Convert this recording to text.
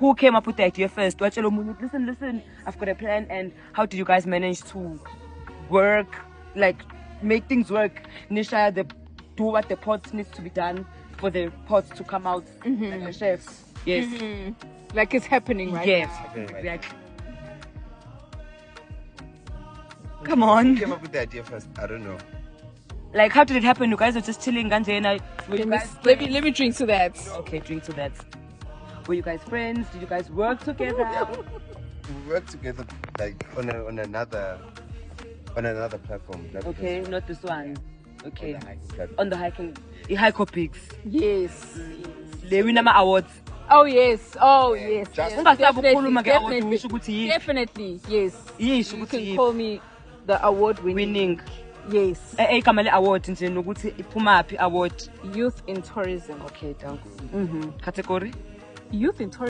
Who came up with the idea first? Listen, I've got a plan. And how did you guys manage to work, like make things work? Nisha, do what the pots needs to be done for the pots to come out like a chef. Yes. Like it's happening right yes. now. Exactly. Come on. Who came up with the idea first? I don't know. Like, how did it happen? You guys were just chilling and then let me drink to that. Okay, drink to that. Were you guys friends? Did you guys work together? We worked together like on another platform. Okay, not this one. Okay. On the hiking platform. On the hiking, Hycopics. Yes. They win my awards. Oh yes. Oh yes. Just- Yes. Definitely. Definitely. Yes. Yes, You can call me the award winning. Yes. Kamale award nje nokuthi iphuma phi award. Youth in tourism. Okay, thank you. Category? Youth in tourism.